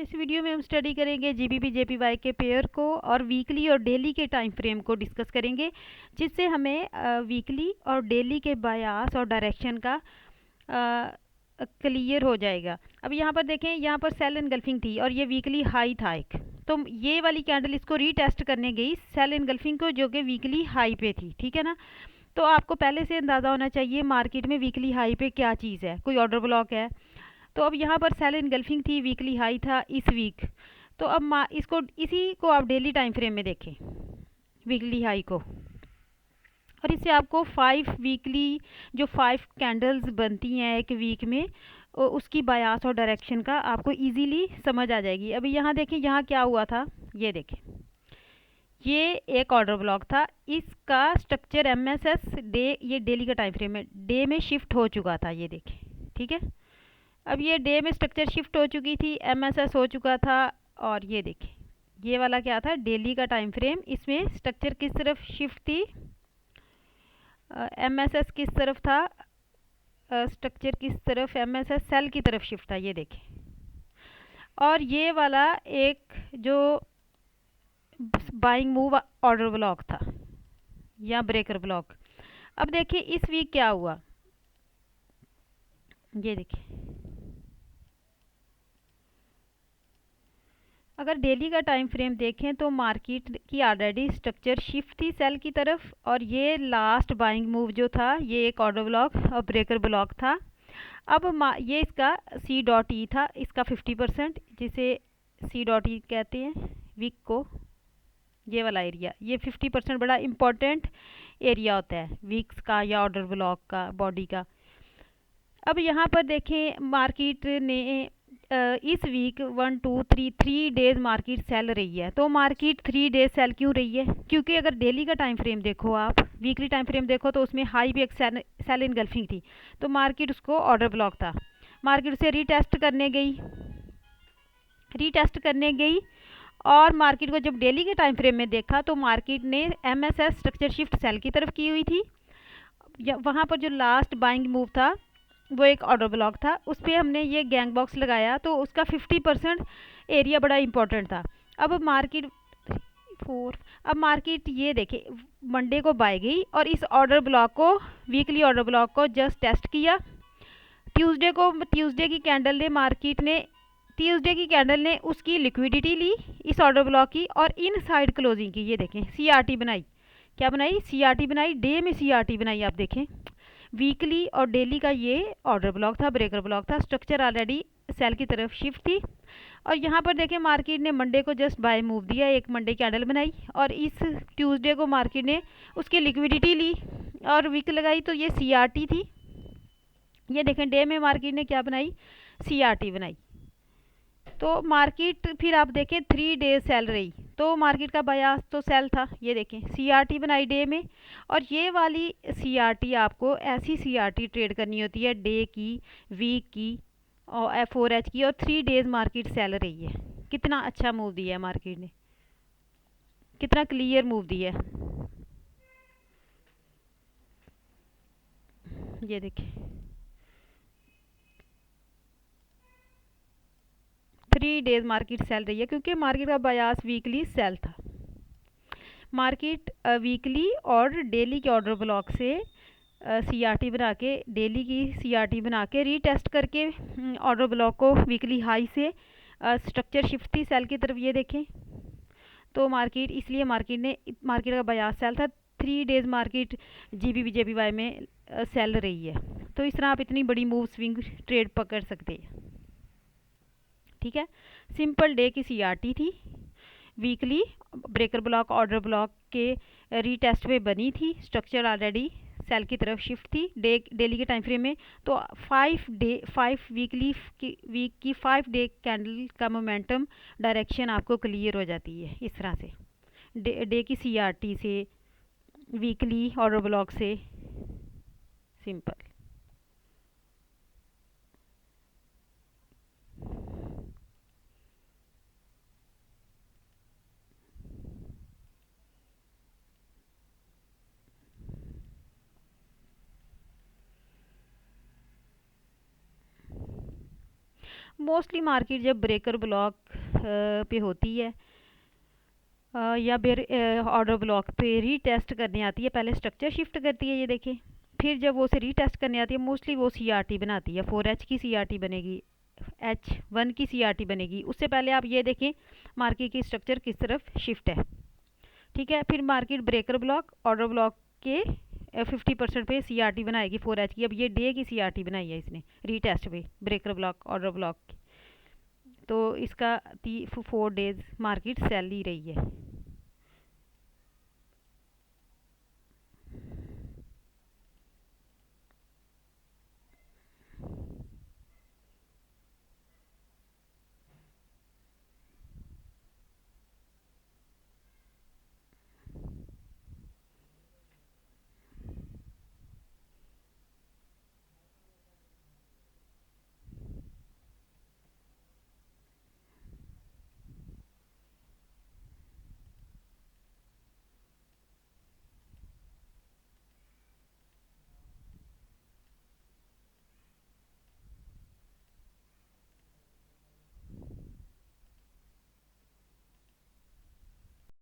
इस वीडियो में हम स्टडी करेंगे जीबीपी जेपीवाई के पेयर को और वीकली और डेली के टाइम फ्रेम को डिस्कस करेंगे, जिससे हमें वीकली और डेली के बायास और डायरेक्शन का क्लियर हो जाएगा। अब यहाँ पर देखें, यहाँ पर सेल एनगल्फिंग थी और ये वीकली हाई था एक, तो ये वाली कैंडल इसको रीटेस्ट करने गई सेल एनगल्फिंग को, जो कि वीकली हाई पे थी। ठीक है ना। तो आपको पहले से अंदाज़ा होना चाहिए मार्केट में वीकली हाई पे क्या चीज़ है, कोई ऑर्डर ब्लॉक है। तो अब यहाँ पर सेल इनगल्फिंग थी, वीकली हाई था इस वीक। तो अब इसको इसी को आप डेली टाइम फ्रेम में देखें, वीकली हाई को, और इससे आपको 5 वीकली जो 5 कैंडल्स बनती हैं एक वीक में, उसकी बायास और डायरेक्शन का आपको इजीली समझ आ जाएगी। अभी यहाँ देखें, यहाँ क्या हुआ था, ये देखें, ये एक ऑर्डर ब्लॉक था, इसका स्ट्रक्चर एमएसएस डे, ये डेली का टाइम फ्रेम है, डे में शिफ्ट हो चुका था, ये देखें। ठीक है। अब ये डे में स्ट्रक्चर शिफ्ट हो चुकी थी, एमएसएस हो चुका था, और ये देखें ये वाला क्या था, डेली का टाइम फ्रेम। इसमें स्ट्रक्चर किस तरफ शिफ्ट थी, एमएसएस किस तरफ था, स्ट्रक्चर किस तरफ, एमएसएस सेल की तरफ शिफ्ट था, ये देखें। और ये वाला एक जो बाइंग मूव ऑर्डर ब्लॉक था या ब्रेकर ब्लॉक। अब देखिए इस वीक क्या हुआ, ये देखिए, अगर डेली का टाइम फ्रेम देखें तो मार्केट की ऑलरेडी स्ट्रक्चर शिफ्ट थी सेल की तरफ, और ये लास्ट बाइंग मूव जो था ये एक ऑर्डर ब्लॉक और ब्रेकर ब्लॉक था। अब ये इसका सी डॉट ई था, इसका 50%, जिसे सी डॉट ई कहते हैं वीक को, ये वाला एरिया, ये 50% बड़ा इम्पोर्टेंट एरिया होता है वीक्स का या ऑर्डर ब्लॉक का, बॉडी का। अब यहाँ पर देखें मार्केट ने इस वीक 1 2 3 3 डेज मार्केट सेल रही है। तो मार्केट 3 डेज सेल क्यों रही है, क्योंकि अगर डेली का टाइम फ्रेम देखो, आप वीकली टाइम फ्रेम देखो, तो उसमें हाई भी एक सेल इनगल्फिंग थी, तो मार्केट उसको ऑर्डर ब्लॉक था, मार्केट उसे रीटेस्ट करने गई। और मार्केट को जब डेली के टाइम फ्रेम में देखा तो मार्केट ने एमएसएस स्ट्रक्चर शिफ्ट सेल की तरफ की हुई थी, वहाँ पर जो लास्ट बाइंग मूव था वो एक ऑर्डर ब्लॉक था, उस पर हमने ये गैंग बॉक्स लगाया, तो उसका 50% एरिया बड़ा इंपॉर्टेंट था। अब मार्केट ये देखे मंडे को बाय गई और इस ऑर्डर ब्लॉक को, वीकली ऑर्डर ब्लॉक को जस्ट टेस्ट किया। ट्यूसडे की कैंडल ने उसकी लिक्विडिटी ली इस ऑर्डर ब्लॉक की, और इन साइड क्लोजिंग की, ये देखें सीआरटी बनाई, क्या बनाई, सीआरटी बनाई, डे में सीआरटी बनाई। आप देखें वीकली और डेली का ये ऑर्डर ब्लॉक था, ब्रेकर ब्लॉक था, स्ट्रक्चर ऑलरेडी सेल की तरफ शिफ्ट थी। और यहाँ पर देखें मार्केट ने मंडे को जस्ट बाय मूव दिया, एक मंडे कैंडल बनाई, और इस ट्यूसडे को मार्केट ने उसकी लिक्विडिटी ली और वीक लगाई, तो ये सीआरटी थी। ये देखें डे में मार्केट ने क्या बनाई, सीआरटी बनाई। तो मार्केट फिर आप देखें 3 डेज सेल रही, तो मार्केट का बायास तो सेल था। ये देखें सीआरटी बनाई डे में, और ये वाली सीआरटी आपको ऐसी सीआरटी ट्रेड करनी होती है डे की, वीक की और F4H की, और 3 डेज मार्केट सेल रही है। कितना अच्छा मूव दिया है मार्केट ने, कितना क्लियर मूव दिया है, ये देखें 3 डेज मार्केट सेल रही है, क्योंकि मार्केट का बायास वीकली सेल था। मार्केट वीकली और डेली के ऑर्डर ब्लॉक से सीआरटी बना के, डेली की सीआरटी बना के रीटेस्ट करके ऑर्डर ब्लॉक को वीकली हाई से स्ट्रक्चर शिफ्ट थी सेल की तरफ, ये देखें। तो मार्केट, इसलिए मार्केट का बायास सेल था, 3 डेज मार्केट जीबीपी जेपीवाई में सेल रही है। तो इस तरह आप इतनी बड़ी मूव स्विंग ट्रेड पकड़ सकते हैं। ठीक है, सिंपल डे की सीआरटी थी, weekly breaker block order block के रीटेस्ट पे बनी थी, स्ट्रक्चर ऑलरेडी सेल की तरफ शिफ्ट थी डेली के टाइम फ्रेम में। तो 5 वीक की 5 डे कैंडल का मोमेंटम डायरेक्शन आपको क्लियर हो जाती है इस तरह से, डे की सीआरटी से, वीकली ऑर्डर ब्लॉक से, सिंपल। मोस्टली मार्केट जब ब्रेकर ब्लॉक पे होती है या फिर ऑर्डर ब्लॉक पे रीटेस्ट करने आती है, पहले स्ट्रक्चर शिफ्ट करती है ये देखें, फिर जब वो उसे रीटेस्ट करने आती है मोस्टली वो सीआरटी बनाती है। 4H की सीआरटी बनेगी, H1 की सीआरटी बनेगी। उससे पहले आप ये देखें मार्केट की स्ट्रक्चर किस तरफ शिफ्ट है, ठीक है। फिर market breaker block order block के 50% पे सीआरटी बनाएगी 4H की। अब ये डे की सीआरटी बनाई है इसने रीटेस्ट पे ब्रेकर ब्लॉक ऑर्डर ब्लॉक, तो इसका 4 डेज मार्केट सेल ही रही है।